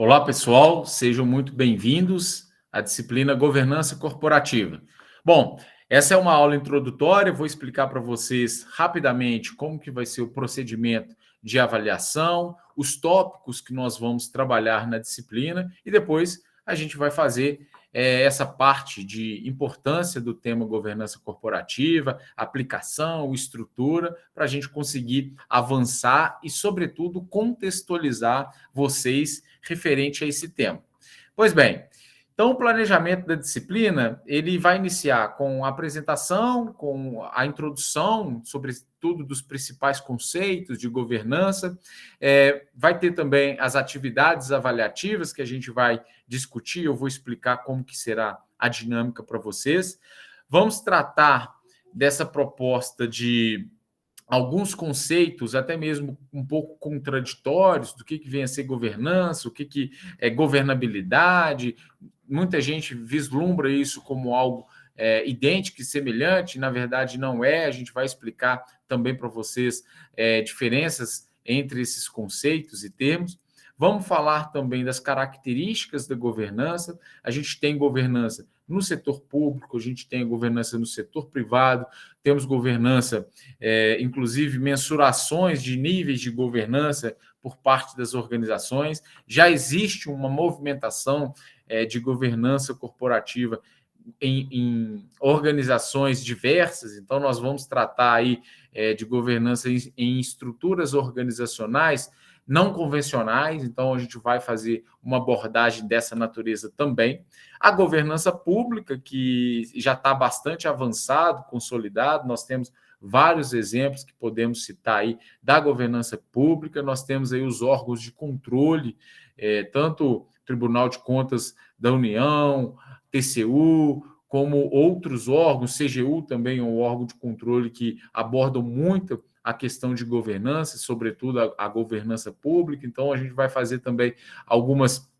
Olá, pessoal, sejam muito bem-vindos à disciplina Governança Corporativa. Bom, essa é uma aula introdutória, vou explicar para vocês rapidamente como que vai ser o procedimento de avaliação, os tópicos que nós vamos trabalhar na disciplina e depois a gente vai fazer essa parte de importância do tema governança corporativa, aplicação, estrutura, para a gente conseguir avançar e, sobretudo, contextualizar vocês referente a esse tema. Pois bem, então o planejamento da disciplina, ele vai iniciar com a apresentação, com a introdução, sobretudo dos principais conceitos de governança, vai ter também as atividades avaliativas que a gente vai discutir, eu vou explicar como que será a dinâmica para vocês. Vamos tratar dessa proposta de alguns conceitos, até mesmo um pouco contraditórios, do que vem a ser governança, o que é governabilidade. Muita gente vislumbra isso como algo idêntico e semelhante, na verdade não é. A gente vai explicar também para vocês diferenças entre esses conceitos e termos. Vamos falar também das características da governança. A gente tem governança no setor público, a gente tem governança no setor privado, temos governança, inclusive mensurações de níveis de governança por parte das organizações. Já existe uma movimentação de governança corporativa em organizações diversas, então nós vamos tratar aí de governança em estruturas organizacionais não convencionais, então a gente vai fazer uma abordagem dessa natureza também. A governança pública, que já está bastante avançado, consolidado, nós temos vários exemplos que podemos citar aí da governança pública, nós temos aí os órgãos de controle, tanto o Tribunal de Contas da União, TCU, como outros órgãos, CGU também é um órgão de controle que abordam muito a questão de governança, sobretudo a governança pública. Então, a gente vai fazer também algumas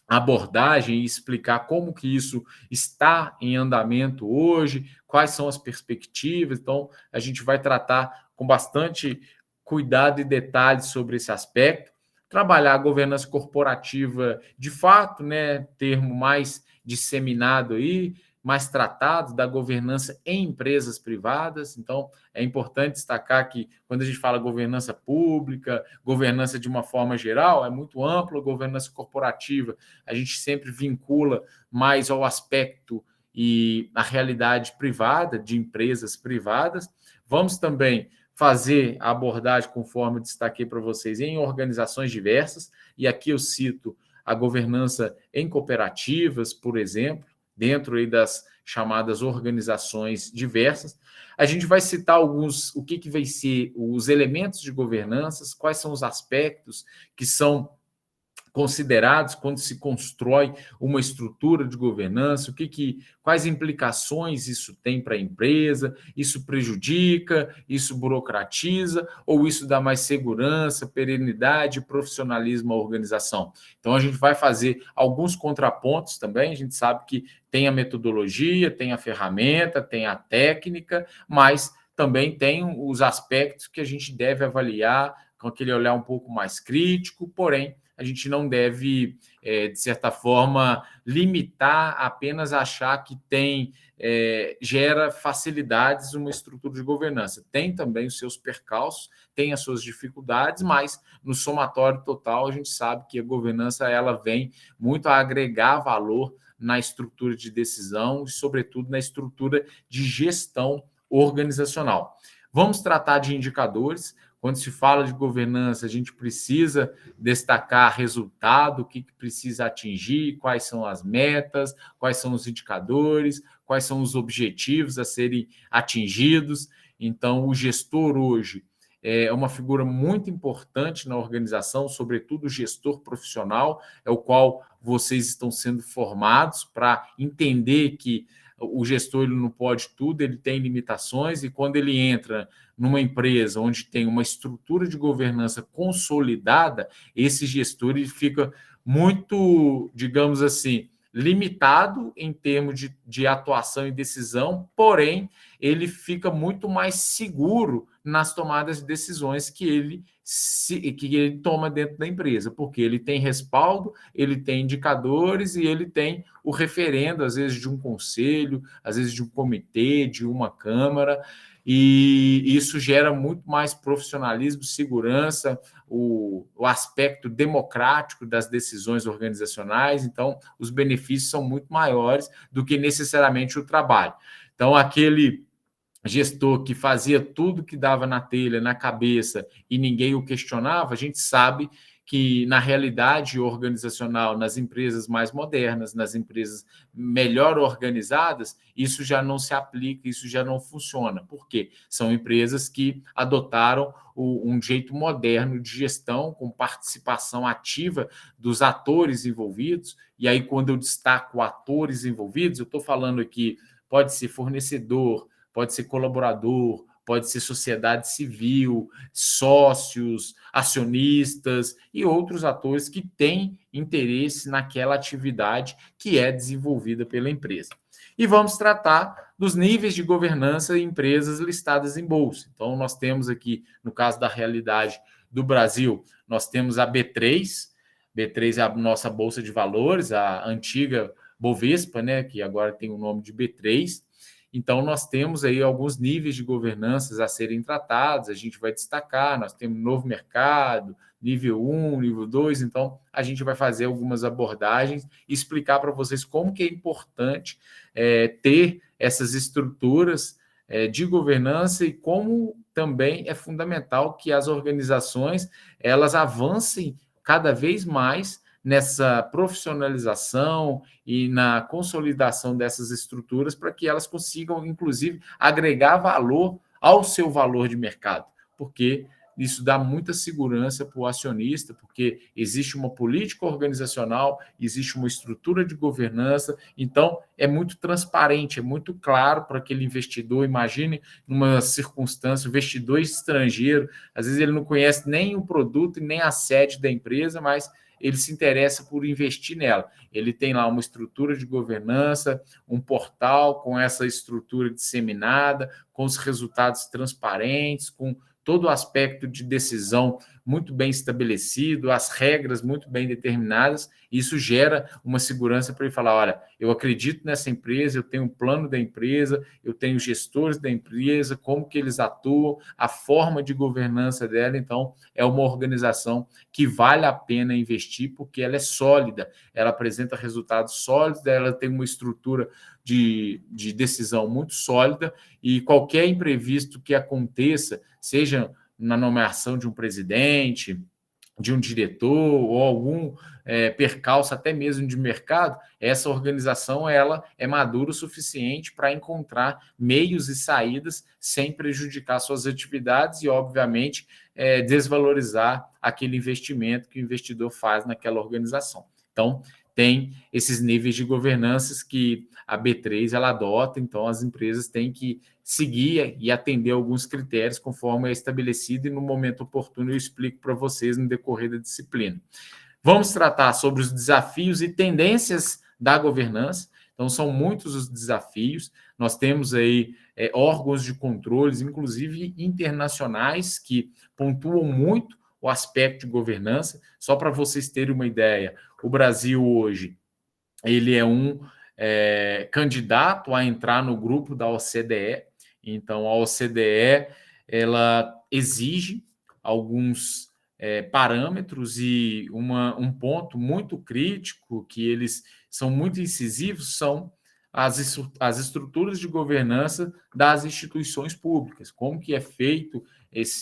abordagens e explicar como que isso está em andamento hoje, quais são as perspectivas. Então, a gente vai tratar com bastante cuidado e detalhes sobre esse aspecto. Trabalhar a governança corporativa de fato, né, termo mais disseminado aí, mais tratado da governança em empresas privadas. Então, é importante destacar que quando a gente fala governança pública, governança de uma forma geral, é muito amplo. Governança corporativa, a gente sempre vincula mais ao aspecto e à realidade privada, de empresas privadas. Vamos também fazer a abordagem, conforme eu destaquei para vocês, em organizações diversas, e aqui eu cito a governança em cooperativas, por exemplo, dentro aí das chamadas organizações diversas. A gente vai citar alguns, o que vai ser os elementos de governança, quais são os aspectos que são considerados quando se constrói uma estrutura de governança, quais implicações isso tem para a empresa, isso prejudica, isso burocratiza, ou isso dá mais segurança, perenidade e profissionalismo à organização. Então, a gente vai fazer alguns contrapontos também. A gente sabe que tem a metodologia, tem a ferramenta, tem a técnica, mas também tem os aspectos que a gente deve avaliar com aquele olhar um pouco mais crítico, porém, a gente não deve, de certa forma, limitar apenas achar que gera facilidades uma estrutura de governança. Tem também os seus percalços, tem as suas dificuldades, mas no somatório total a gente sabe que a governança ela vem muito a agregar valor na estrutura de decisão e, sobretudo, na estrutura de gestão organizacional. Vamos tratar de indicadores. Quando se fala de governança, a gente precisa destacar resultado, o que precisa atingir, quais são as metas, quais são os indicadores, quais são os objetivos a serem atingidos. Então, o gestor hoje é uma figura muito importante na organização, sobretudo o gestor profissional, é o qual vocês estão sendo formados para entender que o gestor ele não pode tudo, ele tem limitações, e quando ele entra numa empresa onde tem uma estrutura de governança consolidada, esse gestor ele fica muito, digamos assim, limitado em termos de atuação e decisão, porém, ele fica muito mais seguro nas tomadas de decisões que ele toma dentro da empresa, porque ele tem respaldo, ele tem indicadores e ele tem o referendo, às vezes, de um conselho, às vezes de um comitê, de uma câmara, e isso gera muito mais profissionalismo, segurança, o aspecto democrático das decisões organizacionais. Então, os benefícios são muito maiores do que necessariamente o trabalho. Então, aquele gestor que fazia tudo que dava na telha, na cabeça, e ninguém o questionava, a gente sabe que, na realidade organizacional, nas empresas mais modernas, nas empresas melhor organizadas, isso já não se aplica, isso já não funciona. Por quê? São empresas que adotaram um jeito moderno de gestão, com participação ativa dos atores envolvidos. E aí, quando eu destaco atores envolvidos, eu estou falando aqui, pode ser fornecedor, pode ser colaborador, pode ser sociedade civil, sócios, acionistas e outros atores que têm interesse naquela atividade que é desenvolvida pela empresa. E vamos tratar dos níveis de governança em empresas listadas em bolsa. Então, nós temos aqui, no caso da realidade do Brasil, nós temos a B3. B3 é a nossa bolsa de valores, a antiga Bovespa, né, que agora tem o nome de B3. Então, nós temos aí alguns níveis de governanças a serem tratados, a gente vai destacar, nós temos novo mercado, nível 1, nível 2, então a gente vai fazer algumas abordagens e explicar para vocês como que é importante ter essas estruturas de governança e como também é fundamental que as organizações elas avancem cada vez mais nessa profissionalização e na consolidação dessas estruturas para que elas consigam, inclusive, agregar valor ao seu valor de mercado, porque isso dá muita segurança para o acionista, porque existe uma política organizacional, existe uma estrutura de governança, então é muito transparente, é muito claro para aquele investidor. Imagine numa circunstância, o investidor estrangeiro, às vezes ele não conhece nem o produto e nem a sede da empresa, mas ele se interessa por investir nela. Ele tem lá uma estrutura de governança, um portal com essa estrutura disseminada, com os resultados transparentes, com todo o aspecto de decisão muito bem estabelecido, as regras muito bem determinadas. Isso gera uma segurança para ele falar, olha, eu acredito nessa empresa, eu tenho um plano da empresa, eu tenho gestores da empresa, como que eles atuam, a forma de governança dela. Então, é uma organização que vale a pena investir porque ela é sólida, ela apresenta resultados sólidos, ela tem uma estrutura de decisão muito sólida e qualquer imprevisto que aconteça, seja na nomeação de um presidente, de um diretor ou algum percalço até mesmo de mercado, essa organização ela é madura o suficiente para encontrar meios e saídas sem prejudicar suas atividades e, obviamente, desvalorizar aquele investimento que o investidor faz naquela organização. Então, tem esses níveis de governança que a B3 ela adota, então as empresas têm que seguir e atender alguns critérios conforme é estabelecido e no momento oportuno eu explico para vocês no decorrer da disciplina. Vamos tratar sobre os desafios e tendências da governança. Então, são muitos os desafios. Nós temos aí órgãos de controles, inclusive internacionais, que pontuam muito o aspecto de governança. Só para vocês terem uma ideia, o Brasil hoje ele é um candidato a entrar no grupo da OCDE. Então, a OCDE ela exige alguns parâmetros e um ponto muito crítico que eles são muito incisivos são as estruturas de governança das instituições públicas, como que é feito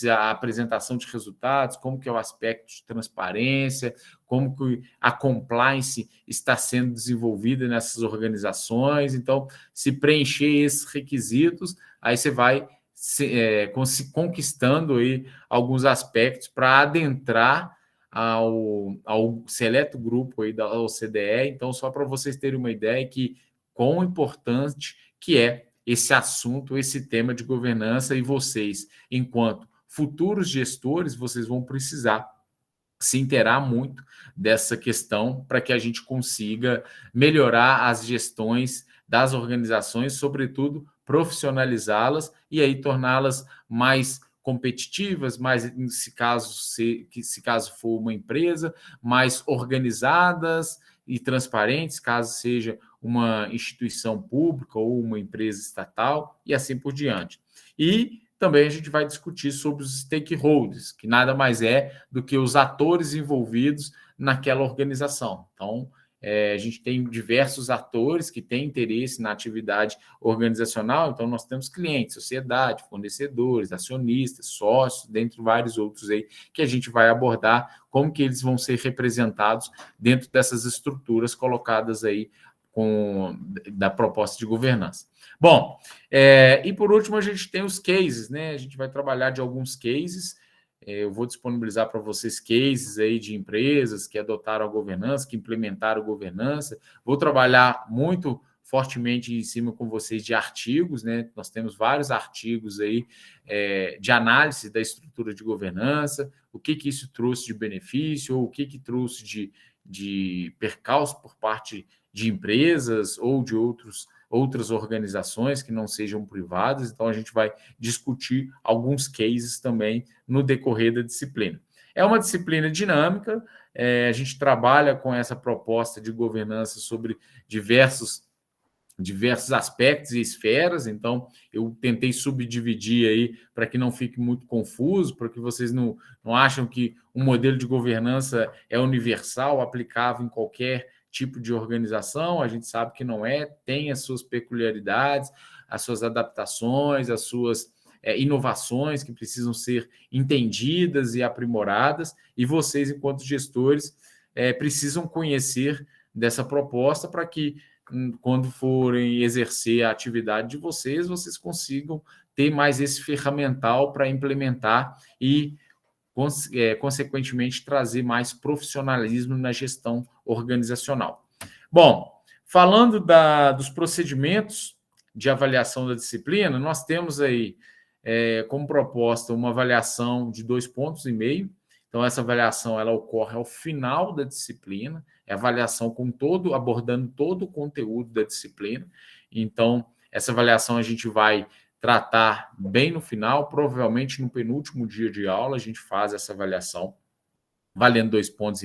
a apresentação de resultados, como que é o aspecto de transparência, como que a compliance está sendo desenvolvida nessas organizações. Então, se preencher esses requisitos, aí você vai conquistando aí alguns aspectos para adentrar ao seleto grupo aí da OCDE. Então, só para vocês terem uma ideia que quão importante que é esse assunto, esse tema de governança, e vocês, enquanto futuros gestores, vocês vão precisar se inteirar muito dessa questão para que a gente consiga melhorar as gestões das organizações, sobretudo profissionalizá-las e aí torná-las mais competitivas, mais, se caso for uma empresa, mais organizadas e transparentes, caso seja uma instituição pública ou uma empresa estatal, e assim por diante. E também a gente vai discutir sobre os stakeholders, que nada mais é do que os atores envolvidos naquela organização. Então, a gente tem diversos atores que têm interesse na atividade organizacional, então nós temos clientes, sociedade, fornecedores, acionistas, sócios, dentre vários outros aí, que a gente vai abordar como que eles vão ser representados dentro dessas estruturas colocadas aí da proposta de governança. Bom, e por último a gente tem os cases, né? A gente vai trabalhar de alguns cases. Eu vou disponibilizar para vocês cases aí de empresas que adotaram a governança, que implementaram a governança. Vou trabalhar muito fortemente em cima com vocês de artigos, né? Nós temos vários artigos aí de análise da estrutura de governança, o que isso trouxe de benefício, ou o que trouxe de percalço por parte de empresas ou de outras organizações que não sejam privadas. Então, a gente vai discutir alguns cases também no decorrer da disciplina. É uma disciplina dinâmica, a gente trabalha com essa proposta de governança sobre diversos aspectos e esferas, então eu tentei subdividir aí para que não fique muito confuso, para que vocês não acham que um modelo de governança é universal, aplicável em qualquer tipo de organização. A gente sabe que não é, tem as suas peculiaridades, as suas adaptações, as suas inovações que precisam ser entendidas e aprimoradas, e vocês, enquanto gestores, precisam conhecer dessa proposta para que, quando forem exercer a atividade de vocês, vocês consigam ter mais esse ferramental para implementar e, consequentemente, trazer mais profissionalismo na gestão organizacional. Bom, falando dos procedimentos de avaliação da disciplina, nós temos aí como proposta uma avaliação de 2,5 pontos. Então, essa avaliação ela ocorre ao final da disciplina, é avaliação abordando todo o conteúdo da disciplina. Então, essa avaliação a gente vai tratar bem no final, provavelmente no penúltimo dia de aula, a gente faz essa avaliação, valendo 2,5 pontos.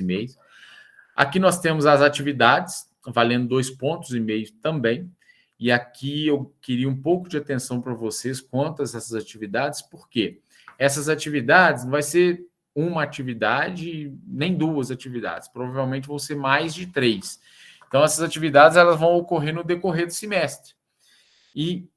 Aqui nós temos as atividades, valendo 2,5 pontos também. E aqui eu queria um pouco de atenção para vocês quanto a essas atividades, porque essas atividades não vai ser uma atividade, nem 2 atividades, provavelmente vão ser mais de 3. Então, essas atividades elas vão ocorrer no decorrer do semestre. E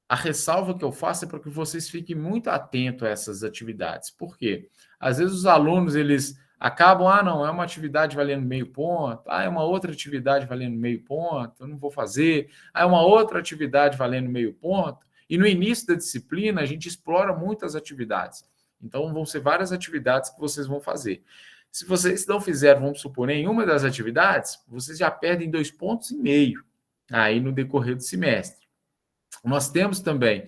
a ressalva que eu faço é para que vocês fiquem muito atentos a essas atividades. Por quê? Às vezes os alunos, eles acabam, não, é uma atividade valendo meio ponto, é uma outra atividade valendo meio ponto, eu não vou fazer, é uma outra atividade valendo meio ponto. E no início da disciplina, a gente explora muitas atividades. Então, vão ser várias atividades que vocês vão fazer. Se vocês não fizeram, vamos supor, nenhuma das atividades, vocês já perdem 2,5 pontos aí no decorrer do semestre. Nós temos também,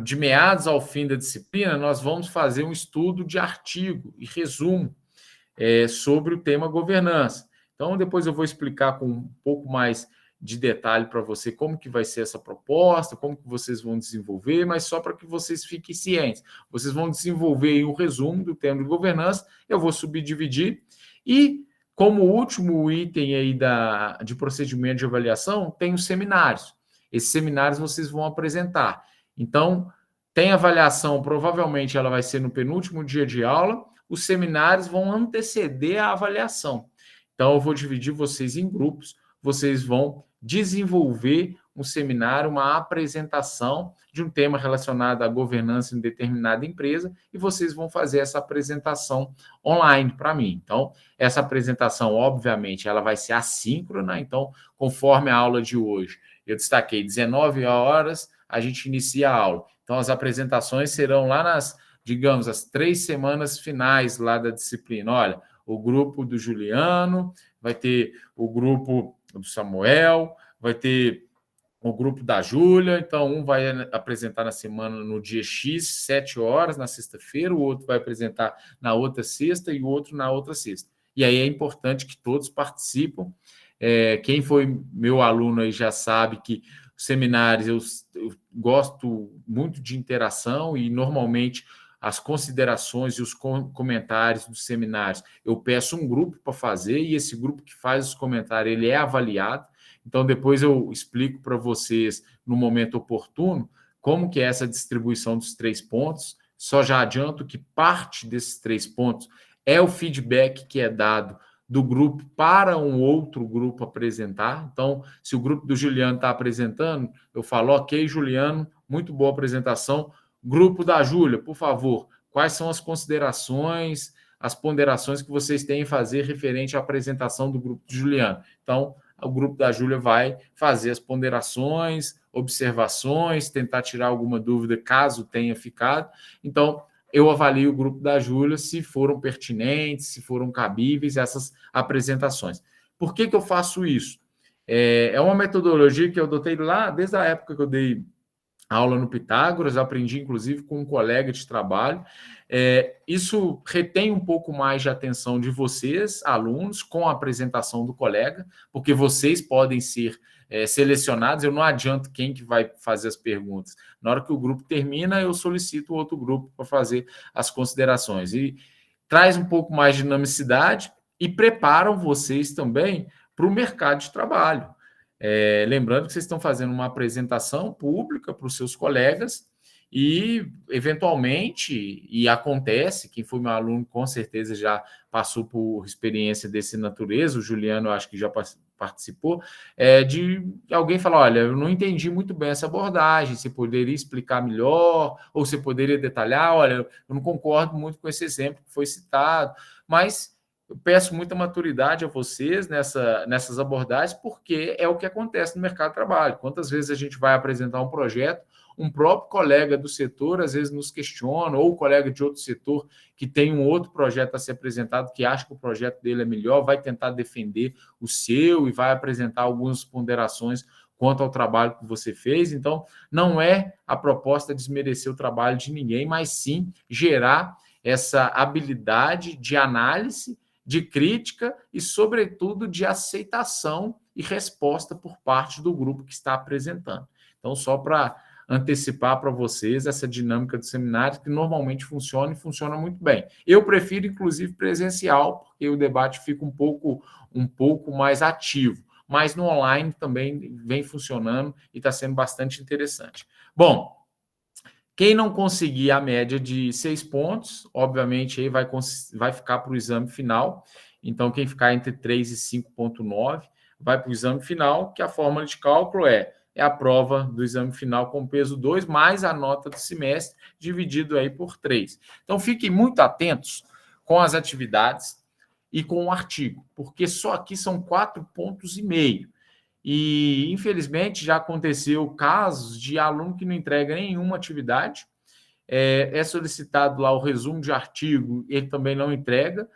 de meados ao fim da disciplina, nós vamos fazer um estudo de artigo e resumo sobre o tema governança. Então, depois eu vou explicar com um pouco mais de detalhe para você como que vai ser essa proposta, como que vocês vão desenvolver, mas só para que vocês fiquem cientes. Vocês vão desenvolver aí um resumo do tema de governança, eu vou subdividir, e como último item aí de procedimento de avaliação, tem os seminários. Esses seminários vocês vão apresentar. Então, tem avaliação, provavelmente ela vai ser no penúltimo dia de aula, os seminários vão anteceder a avaliação. Então, eu vou dividir vocês em grupos, vocês vão desenvolver um seminário, uma apresentação de um tema relacionado à governança em determinada empresa, e vocês vão fazer essa apresentação online para mim. Então, essa apresentação, obviamente, ela vai ser assíncrona. Então, conforme a aula de hoje, eu destaquei 19 horas, a gente inicia a aula. Então, as apresentações serão lá nas, digamos, as 3 semanas finais lá da disciplina. Olha, o grupo do Juliano, vai ter o grupo do Samuel, vai ter o grupo da Júlia, então um vai apresentar na semana no dia X, 7 horas, na sexta-feira, o outro vai apresentar na outra sexta e o outro na outra sexta. E aí é importante que todos participem. Quem foi meu aluno aí já sabe que os seminários eu gosto muito de interação e normalmente as considerações e os comentários dos seminários eu peço um grupo para fazer e esse grupo que faz os comentários ele é avaliado. Então, depois eu explico para vocês, no momento oportuno, como que é essa distribuição dos 3 pontos. Só já adianto que parte desses 3 pontos é o feedback que é dado do grupo para um outro grupo apresentar. Então, se o grupo do Juliano está apresentando, eu falo, ok, Juliano, muito boa apresentação. Grupo da Júlia, por favor, quais são as considerações, as ponderações que vocês têm em fazer referente à apresentação do grupo do Juliano? Então, o grupo da Júlia vai fazer as ponderações, observações, tentar tirar alguma dúvida caso tenha ficado. Então, eu avalio o grupo da Júlia se foram pertinentes, se foram cabíveis essas apresentações. Por que eu faço isso? É uma metodologia que eu adotei lá desde a época que eu dei aula no Pitágoras, aprendi inclusive com um colega de trabalho. Isso retém um pouco mais de atenção de vocês, alunos, com a apresentação do colega, porque vocês podem ser selecionados. Eu não adianto quem que vai fazer as perguntas. Na hora que o grupo termina, eu solicito outro grupo para fazer as considerações. E traz um pouco mais de dinamicidade e preparam vocês também para o mercado de trabalho. Lembrando que vocês estão fazendo uma apresentação pública para os seus colegas e, eventualmente, e acontece, quem foi meu aluno com certeza já passou por experiência desse natureza, o Juliano eu acho que já participou, de alguém falar, olha, eu não entendi muito bem essa abordagem, você poderia explicar melhor, ou você poderia detalhar, olha, eu não concordo muito com esse exemplo que foi citado, mas eu peço muita maturidade a vocês nessas abordagens, porque é o que acontece no mercado de trabalho. Quantas vezes a gente vai apresentar um projeto, um próprio colega do setor às vezes nos questiona, ou colega de outro setor que tem um outro projeto a ser apresentado, que acha que o projeto dele é melhor, vai tentar defender o seu e vai apresentar algumas ponderações quanto ao trabalho que você fez. Então, não é a proposta desmerecer o trabalho de ninguém, mas sim gerar essa habilidade de análise, de crítica e, sobretudo, de aceitação e resposta por parte do grupo que está apresentando. Então, só para antecipar para vocês essa dinâmica do seminário, que normalmente funciona e funciona muito bem. Eu prefiro, inclusive, presencial, porque o debate fica um pouco mais ativo, mas no online também vem funcionando e está sendo bastante interessante. Bom, quem não conseguir a média de 6 pontos, obviamente, aí vai ficar para o exame final. Então, quem ficar entre 3 e 5,9 vai para o exame final, que a fórmula de cálculo é a prova do exame final com peso 2, mais a nota do semestre, dividido aí por 3. Então, fiquem muito atentos com as atividades e com o artigo, porque só aqui são 4,5 pontos. E, infelizmente, já aconteceu casos de aluno que não entrega nenhuma atividade, é solicitado lá o resumo de artigo, ele também não entrega,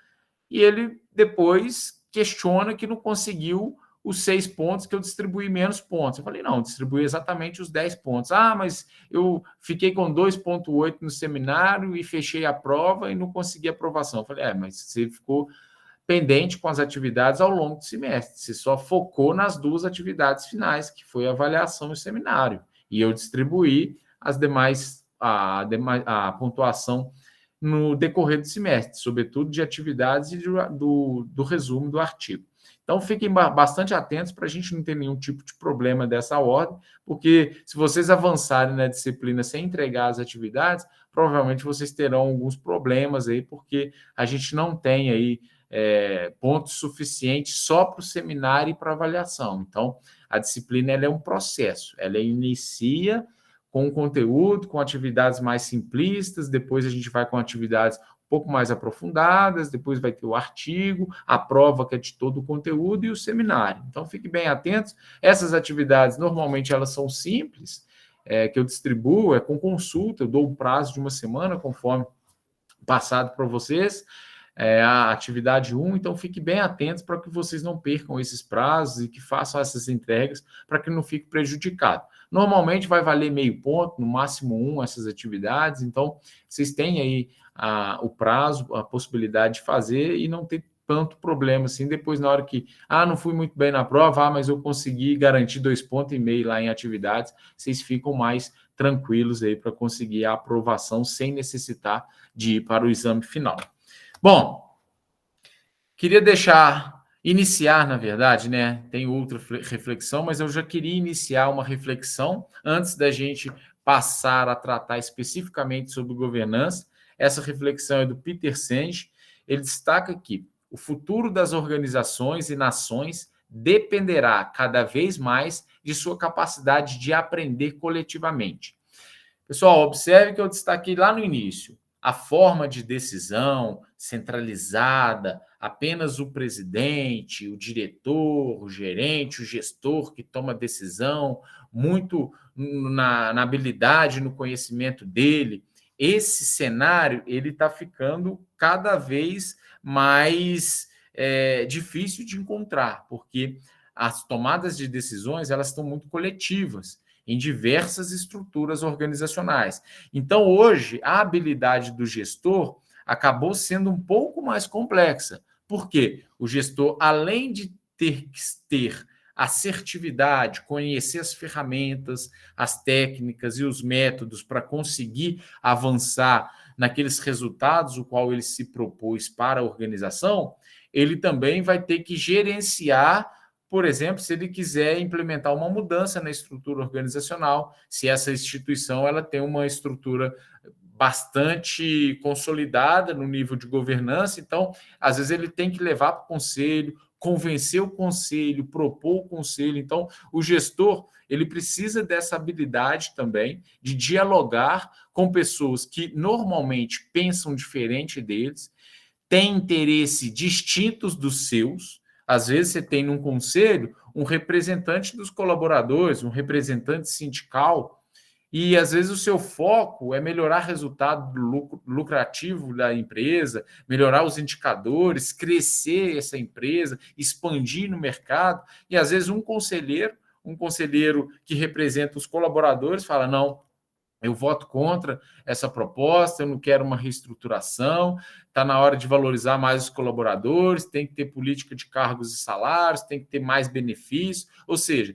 e ele depois questiona que não conseguiu os 6 pontos, que eu distribuí menos pontos. Eu falei, não, eu distribuí exatamente os 10 pontos. Ah, mas eu fiquei com 2,8 no seminário e fechei a prova e não consegui aprovação. Eu falei, mas você ficou pendente com as atividades ao longo do semestre. Você só focou nas 2 atividades finais, que foi a avaliação e o seminário. E eu distribuí as demais, a pontuação no decorrer do semestre, sobretudo de atividades e do resumo do artigo. Então, fiquem bastante atentos para a gente não ter nenhum tipo de problema dessa ordem, porque se vocês avançarem na disciplina sem entregar as atividades, provavelmente vocês terão alguns problemas aí, porque a gente não tem aí pontos suficientes só para o seminário e para a avaliação. Então, a disciplina ela é um processo, ela inicia com o conteúdo, com atividades mais simplistas, depois a gente vai com atividades um pouco mais aprofundadas, depois vai ter o artigo, a prova que é de todo o conteúdo e o seminário. Então, fiquem bem atentos. Essas atividades, normalmente, elas são simples, que eu distribuo, com consulta, eu dou o prazo de uma semana, conforme passado para vocês. a atividade 1, então fique bem atentos para que vocês não percam esses prazos e que façam essas entregas para que não fique prejudicado. Normalmente vai valer meio ponto, no máximo 1, essas atividades, então vocês têm aí o prazo, a possibilidade de fazer e não ter tanto problema assim, depois na hora que, não fui muito bem na prova, mas eu consegui garantir 2,5 pontos lá em atividades, vocês ficam mais tranquilos aí para conseguir a aprovação sem necessitar de ir para o exame final. Bom, queria iniciar, na verdade, né? Tem outra reflexão, mas eu já queria iniciar uma reflexão antes da gente passar a tratar especificamente sobre governança. Essa reflexão é do Peter Senge. Ele destaca que o futuro das organizações e nações dependerá cada vez mais de sua capacidade de aprender coletivamente. Pessoal, observe que eu destaquei lá no início. A forma de decisão centralizada, apenas o presidente, o diretor, o gerente, o gestor que toma decisão, muito na habilidade, no conhecimento dele. Esse cenário ele está ficando cada vez mais difícil de encontrar, porque as tomadas de decisões elas estão muito coletivas em diversas estruturas organizacionais. Então, hoje, a habilidade do gestor acabou sendo um pouco mais complexa. Por quê? O gestor, além de ter que ter assertividade, conhecer as ferramentas, as técnicas e os métodos para conseguir avançar naqueles resultados o qual ele se propôs para a organização, ele também vai ter que gerenciar, por exemplo, se ele quiser implementar uma mudança na estrutura organizacional, se essa instituição ela tem uma estrutura bastante consolidada no nível de governança, então, às vezes ele tem que levar para o conselho, convencer o conselho, propor o conselho. Então, o gestor ele precisa dessa habilidade também de dialogar com pessoas que normalmente pensam diferente deles, têm interesse distintos dos seus. Às vezes você tem num conselho um representante dos colaboradores, um representante sindical, e às vezes o seu foco é melhorar o resultado lucrativo da empresa, melhorar os indicadores, crescer essa empresa, expandir no mercado, e às vezes um conselheiro que representa os colaboradores fala, não, eu voto contra essa proposta, eu não quero uma reestruturação, está na hora de valorizar mais os colaboradores, tem que ter política de cargos e salários, tem que ter mais benefícios. Ou seja,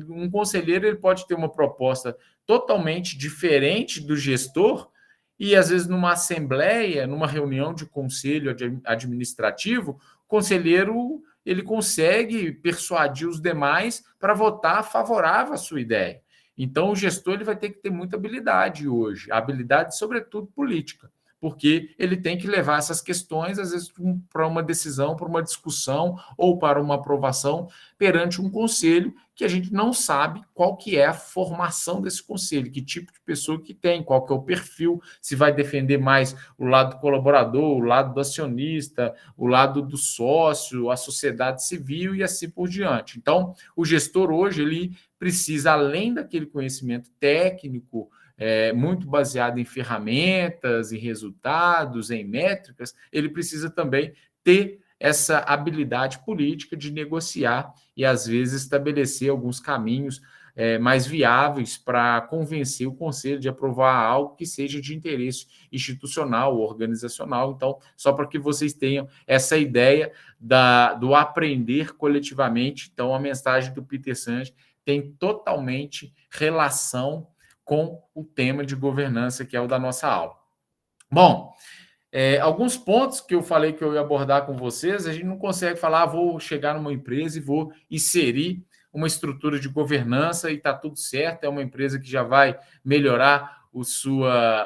um conselheiro ele pode ter uma proposta totalmente diferente do gestor e, às vezes, numa assembleia, numa reunião de conselho administrativo, o conselheiro ele consegue persuadir os demais para votar favorável à sua ideia. Então, o gestor ele vai ter que ter muita habilidade hoje, habilidade, sobretudo, política, porque ele tem que levar essas questões, às vezes, para uma decisão, para uma discussão ou para uma aprovação perante um conselho que a gente não sabe qual que é a formação desse conselho, que tipo de pessoa que tem, qual que é o perfil, se vai defender mais o lado do colaborador, o lado do acionista, o lado do sócio, a sociedade civil e assim por diante. Então, o gestor hoje, ele precisa, além daquele conhecimento técnico, muito baseado em ferramentas, em resultados, em métricas, ele precisa também ter essa habilidade política de negociar e, às vezes, estabelecer alguns caminhos mais viáveis para convencer o conselho de aprovar algo que seja de interesse institucional ou organizacional. Então, só para que vocês tenham essa ideia do aprender coletivamente. Então, a mensagem do Peter Senge tem totalmente relação com o tema de governança, que é o da nossa aula. Bom, alguns pontos que eu falei que eu ia abordar com vocês, a gente não consegue falar, vou chegar numa empresa e vou inserir uma estrutura de governança e está tudo certo, é uma empresa que já vai melhorar os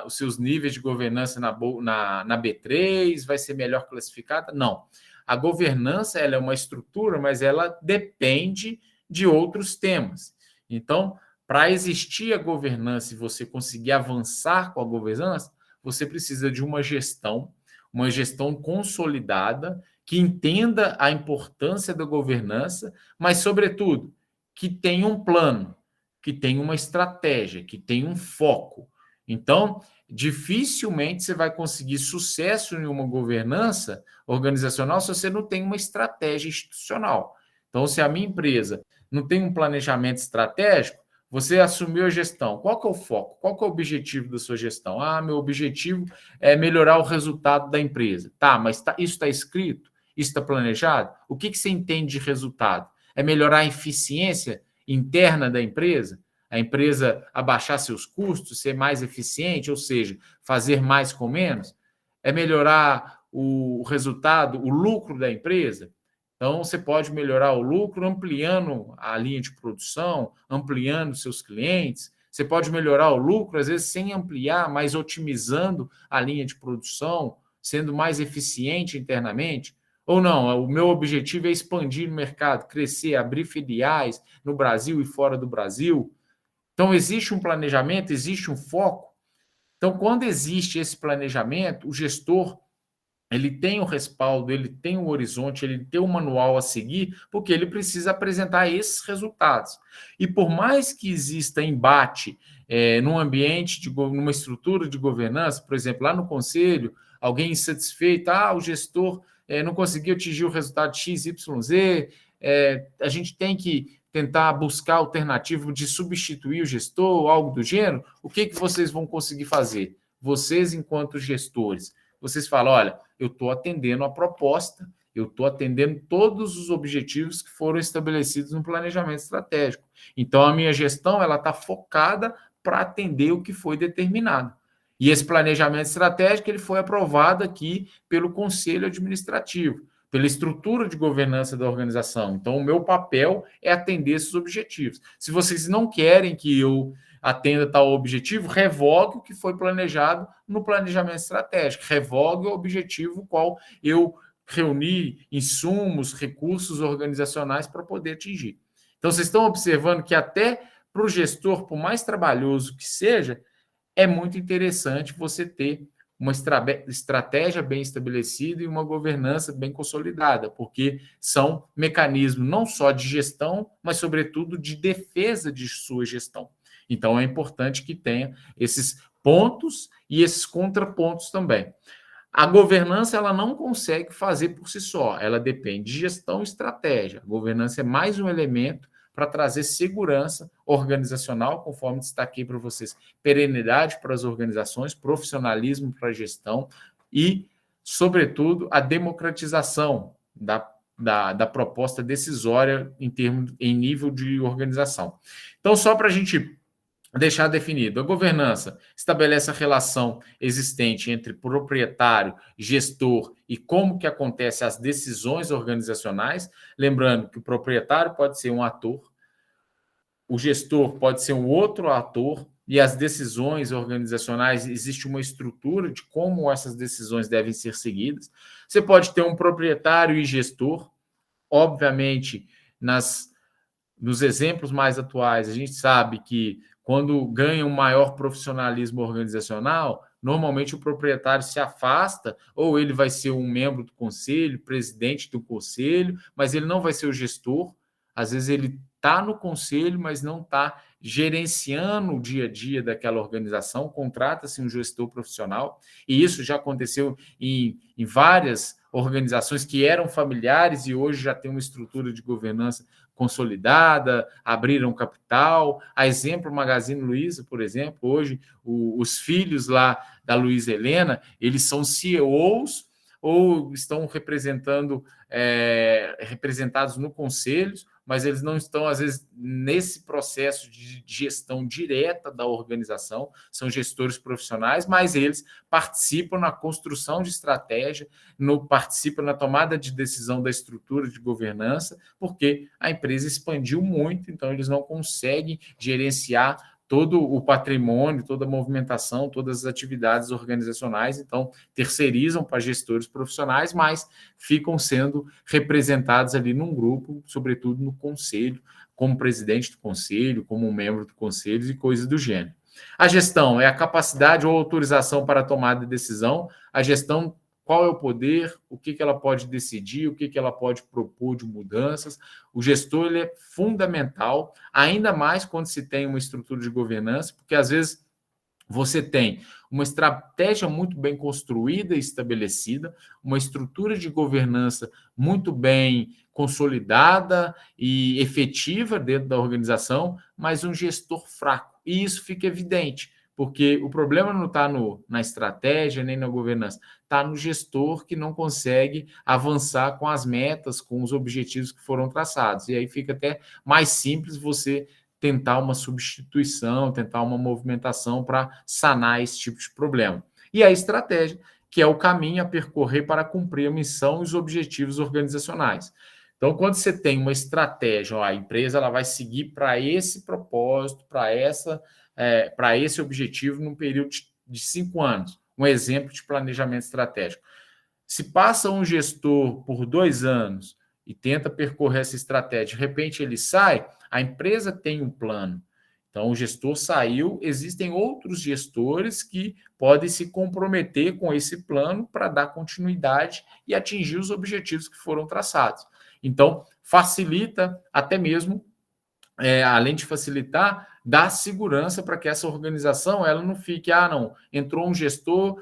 seus níveis de governança na B3, vai ser melhor classificada. Não. A governança ela é uma estrutura, mas ela depende de outros temas. Então, para existir a governança e você conseguir avançar com a governança, você precisa de uma gestão consolidada, que entenda a importância da governança, mas, sobretudo, que tenha um plano, que tenha uma estratégia, que tenha um foco. Então, dificilmente você vai conseguir sucesso em uma governança organizacional se você não tem uma estratégia institucional. Então, se a minha empresa não tem um planejamento estratégico, você assumiu a gestão. Qual que é o foco? Qual que é o objetivo da sua gestão? Ah, meu objetivo é melhorar o resultado da empresa. Tá, mas isso está escrito? Isso está planejado? O que você entende de resultado? É melhorar a eficiência interna da empresa? A empresa abaixar seus custos, ser mais eficiente, ou seja, fazer mais com menos? É melhorar o resultado, o lucro da empresa? Então, você pode melhorar o lucro ampliando a linha de produção, ampliando seus clientes. Você pode melhorar o lucro, às vezes, sem ampliar, mas otimizando a linha de produção, sendo mais eficiente internamente. Ou não, o meu objetivo é expandir o mercado, crescer, abrir filiais no Brasil e fora do Brasil. Então, existe um planejamento, existe um foco. Então, quando existe esse planejamento, o gestor ele tem o respaldo, ele tem o horizonte, ele tem o manual a seguir, porque ele precisa apresentar esses resultados. E por mais que exista embate num ambiente, numa estrutura de governança, por exemplo, lá no conselho, alguém insatisfeito, o gestor não conseguiu atingir o resultado X, Y, Z, a gente tem que tentar buscar alternativa de substituir o gestor ou algo do gênero. O que vocês vão conseguir fazer? Vocês, enquanto gestores, vocês falam, olha, eu estou atendendo a proposta, eu estou atendendo todos os objetivos que foram estabelecidos no planejamento estratégico. Então, a minha gestão ela está focada para atender o que foi determinado. E esse planejamento estratégico ele foi aprovado aqui pelo Conselho Administrativo, pela estrutura de governança da organização. Então, o meu papel é atender esses objetivos. Se vocês não querem que eu atenda tal objetivo, revogue o que foi planejado no planejamento estratégico, revogue o objetivo qual eu reuni insumos, recursos organizacionais para poder atingir. Então, vocês estão observando que até para o gestor, por mais trabalhoso que seja, é muito interessante você ter uma estratégia bem estabelecida e uma governança bem consolidada, porque são mecanismos não só de gestão, mas, sobretudo, de defesa de sua gestão. Então, é importante que tenha esses pontos e esses contrapontos também. A governança ela não consegue fazer por si só, ela depende de gestão e estratégia. A governança é mais um elemento para trazer segurança organizacional, conforme destaquei para vocês, perenidade para as organizações, profissionalismo para a gestão e, sobretudo, a democratização da proposta decisória em nível de organização. Então, só para a gente deixar definido, a governança estabelece a relação existente entre proprietário, gestor e como que acontecem as decisões organizacionais, lembrando que o proprietário pode ser um ator, o gestor pode ser um outro ator, e as decisões organizacionais, existe uma estrutura de como essas decisões devem ser seguidas. Você pode ter um proprietário e gestor, obviamente, nos exemplos mais atuais, a gente sabe que quando ganha um maior profissionalismo organizacional, normalmente o proprietário se afasta, ou ele vai ser um membro do conselho, presidente do conselho, mas ele não vai ser o gestor. Às vezes ele está no conselho, mas não está gerenciando o dia a dia daquela organização, contrata-se um gestor profissional, e isso já aconteceu em várias organizações que eram familiares e hoje já tem uma estrutura de governança consolidada, abriram capital. A exemplo, Magazine Luiza, por exemplo, hoje os filhos lá da Luiza Helena, eles são CEOs ou estão representados no conselho, mas eles não estão, às vezes, nesse processo de gestão direta da organização, são gestores profissionais, mas eles participam na construção de estratégia, participam na tomada de decisão da estrutura de governança, porque a empresa expandiu muito, então eles não conseguem gerenciar todo o patrimônio, toda a movimentação, todas as atividades organizacionais, então terceirizam para gestores profissionais, mas ficam sendo representados ali num grupo, sobretudo no conselho, como presidente do conselho, como membro do conselho e coisas do gênero. A gestão é a capacidade ou autorização para a tomada de decisão. A gestão, qual é o poder, o que ela pode decidir, o que ela pode propor de mudanças. O gestor ele é fundamental, ainda mais quando se tem uma estrutura de governança, porque às vezes você tem uma estratégia muito bem construída e estabelecida, uma estrutura de governança muito bem consolidada e efetiva dentro da organização, mas um gestor fraco. E isso fica evidente, porque o problema não está na estratégia nem na governança, está no gestor que não consegue avançar com as metas, com os objetivos que foram traçados. E aí fica até mais simples você tentar uma substituição, tentar uma movimentação para sanar esse tipo de problema. E a estratégia, que é o caminho a percorrer para cumprir a missão e os objetivos organizacionais. Então, quando você tem uma estratégia, ó, a empresa ela vai seguir para esse propósito, para esse objetivo num período de 5 anos. Um exemplo de planejamento estratégico. Se passa um gestor por 2 anos e tenta percorrer essa estratégia, de repente ele sai, a empresa tem um plano. Então, o gestor saiu, existem outros gestores que podem se comprometer com esse plano para dar continuidade e atingir os objetivos que foram traçados. Então, facilita até mesmo, além de facilitar, dá segurança para que essa organização ela não fique, não, entrou um gestor,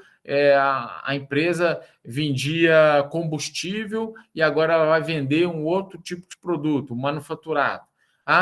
a empresa vendia combustível e agora ela vai vender um outro tipo de produto, manufaturado.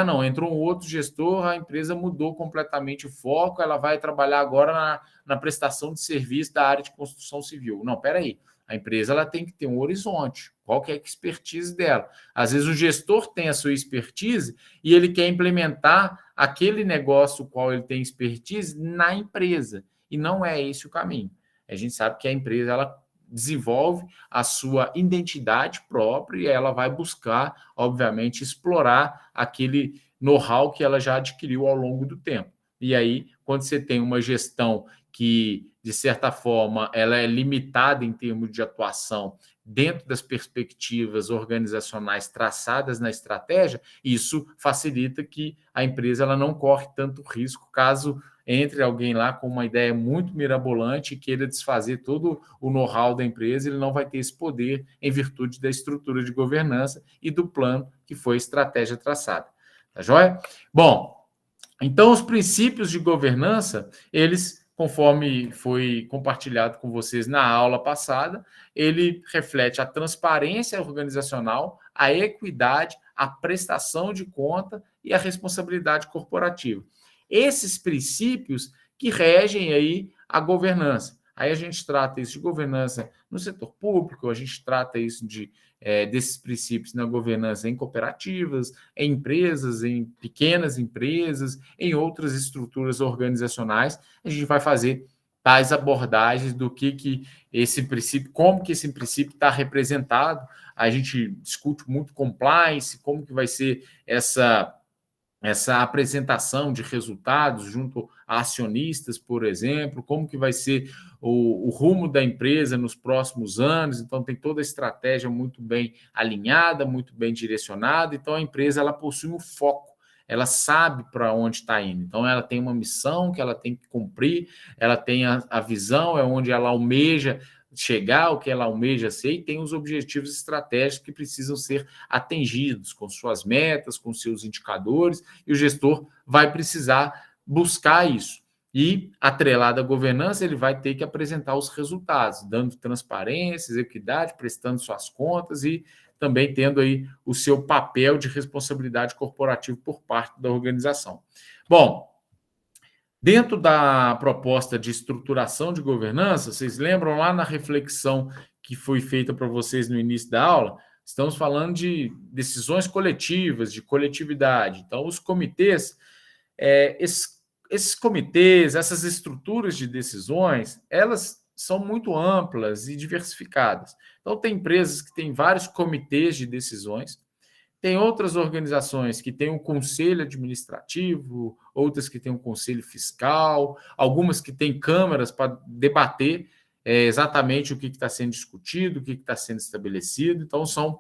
Não, entrou um outro gestor, a empresa mudou completamente o foco, ela vai trabalhar agora na prestação de serviço da área de construção civil. Não, peraí, a empresa ela tem que ter um horizonte, qual que é a expertise dela. Às vezes o gestor tem a sua expertise e ele quer implementar aquele negócio qual ele tem expertise na empresa, e não é esse o caminho. A gente sabe que a empresa ela desenvolve a sua identidade própria e ela vai buscar, obviamente, explorar aquele know-how que ela já adquiriu ao longo do tempo. E aí, quando você tem uma gestão que, de certa forma, ela é limitada em termos de atuação dentro das perspectivas organizacionais traçadas na estratégia, isso facilita que a empresa ela não corre tanto risco caso entre alguém lá com uma ideia muito mirabolante e queira desfazer todo o know-how da empresa, ele não vai ter esse poder em virtude da estrutura de governança e do plano que foi a estratégia traçada. Tá joia? Bom, então os princípios de governança, eles, conforme foi compartilhado com vocês na aula passada, ele reflete a transparência organizacional, a equidade, a prestação de conta e a responsabilidade corporativa. Esses princípios que regem aí a governança. Aí a gente trata isso de governança no setor público, a gente trata isso desses princípios na governança em cooperativas, em empresas, em pequenas empresas, em outras estruturas organizacionais. A gente vai fazer tais abordagens do que esse princípio, como que esse princípio está representado. A gente discute muito compliance, como que vai ser essa apresentação de resultados junto a acionistas, por exemplo, como que vai ser o rumo da empresa nos próximos anos. Então, tem toda a estratégia muito bem alinhada, muito bem direcionada. Então, a empresa ela possui um foco, ela sabe para onde está indo. Então, ela tem uma missão que ela tem que cumprir, ela tem a visão, é onde ela almeja chegar ao que ela almeja ser, e tem os objetivos estratégicos que precisam ser atingidos com suas metas, com seus indicadores, e o gestor vai precisar buscar isso. E, atrelado à governança, ele vai ter que apresentar os resultados, dando transparência, equidade, prestando suas contas e também tendo aí o seu papel de responsabilidade corporativa por parte da organização. Bom, dentro da proposta de estruturação de governança, vocês lembram lá na reflexão que foi feita para vocês no início da aula? Estamos falando de decisões coletivas, de coletividade. Então, os comitês, esses comitês, essas estruturas de decisões, elas são muito amplas e diversificadas. Então, tem empresas que têm vários comitês de decisões, tem outras organizações que têm um conselho administrativo, outras que têm um conselho fiscal, algumas que têm câmaras para debater exatamente o que está sendo discutido, o que está sendo estabelecido. Então, são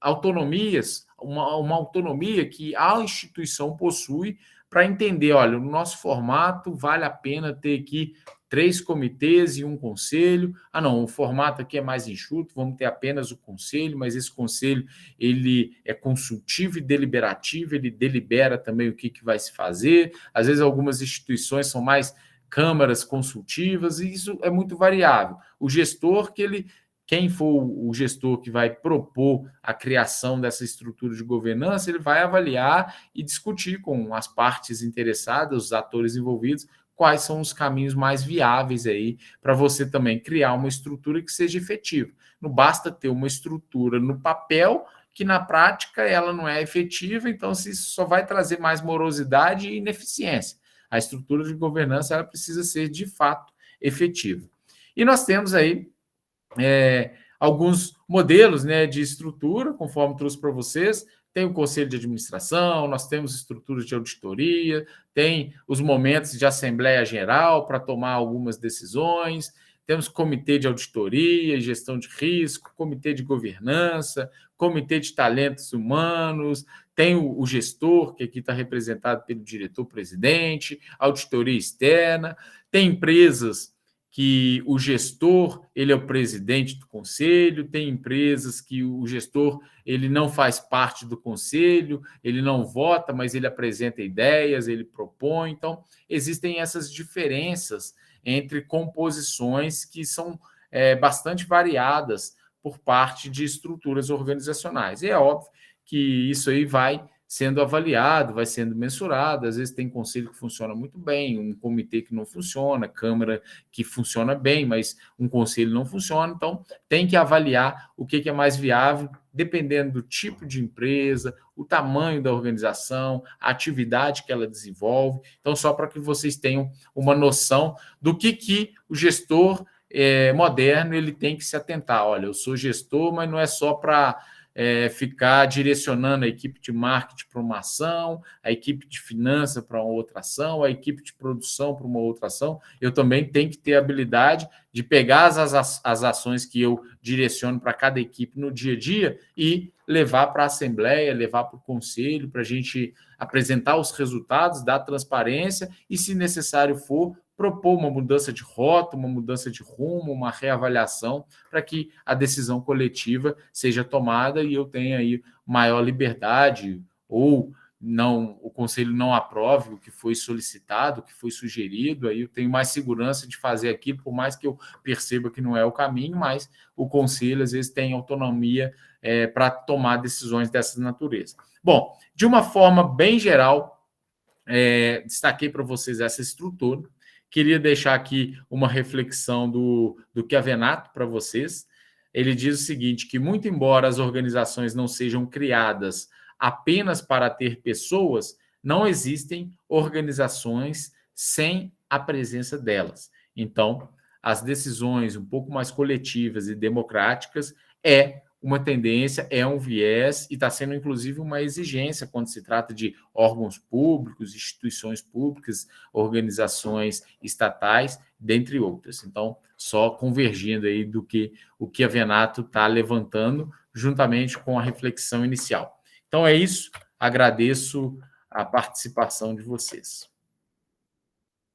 autonomias, uma autonomia que a instituição possui para entender, olha, no nosso formato vale a pena ter aqui 3 comitês e um conselho. Ah, não, o formato aqui é mais enxuto, vamos ter apenas o conselho, mas esse conselho ele é consultivo e deliberativo, ele delibera também o que vai se fazer. Às vezes algumas instituições são mais câmaras consultivas, e isso é muito variável. O gestor quem for o gestor que vai propor a criação dessa estrutura de governança, ele vai avaliar e discutir com as partes interessadas, os atores envolvidos, quais são os caminhos mais viáveis aí para você também criar uma estrutura que seja efetiva. Não basta ter uma estrutura no papel que na prática ela não é efetiva, então isso só vai trazer mais morosidade e ineficiência. A estrutura de governança ela precisa ser de fato efetiva. E nós temos aí alguns modelos, né, de estrutura, conforme trouxe para vocês. Tem o conselho de administração, nós temos estruturas de auditoria, tem os momentos de assembleia geral para tomar algumas decisões, temos comitê de auditoria e gestão de risco, comitê de governança, comitê de talentos humanos, tem o gestor, que aqui está representado pelo diretor-presidente, auditoria externa, tem empresas que o gestor ele é o presidente do conselho, tem empresas que o gestor ele não faz parte do conselho, ele não vota, mas ele apresenta ideias, ele propõe. Então, existem essas diferenças entre composições que são bastante variadas por parte de estruturas organizacionais. E é óbvio que isso aí vai sendo avaliado, vai sendo mensurado. Às vezes tem conselho que funciona muito bem, um comitê que não funciona, câmara que funciona bem, mas um conselho não funciona. Então, tem que avaliar o que é mais viável, dependendo do tipo de empresa, o tamanho da organização, a atividade que ela desenvolve. Então, só para que vocês tenham uma noção do que o gestor moderno ele tem que se atentar. Olha, eu sou gestor, mas não é só para ficar direcionando a equipe de marketing para uma ação, a equipe de finanças para uma outra ação, a equipe de produção para uma outra ação. Eu também tenho que ter a habilidade de pegar as ações que eu direciono para cada equipe no dia a dia e levar para a assembleia, levar para o conselho, para a gente apresentar os resultados, dar transparência e, se necessário for, propor uma mudança de rota, uma mudança de rumo, uma reavaliação, para que a decisão coletiva seja tomada e eu tenha aí maior liberdade, ou não, o conselho não aprove o que foi solicitado, o que foi sugerido, aí eu tenho mais segurança de fazer aquilo, por mais que eu perceba que não é o caminho, mas o conselho às vezes tem autonomia para tomar decisões dessa natureza. Bom, de uma forma bem geral, destaquei para vocês essa estrutura. Queria deixar aqui uma reflexão do Chiavenato para vocês. Ele diz o seguinte, que muito embora as organizações não sejam criadas apenas para ter pessoas, não existem organizações sem a presença delas. Então, as decisões um pouco mais coletivas e democráticas é uma tendência, é um viés e está sendo, inclusive, uma exigência quando se trata de órgãos públicos, instituições públicas, organizações estatais, dentre outras. Então, só convergindo aí do que o Chiavenato está levantando, juntamente com a reflexão inicial. Então, é isso. Agradeço a participação de vocês.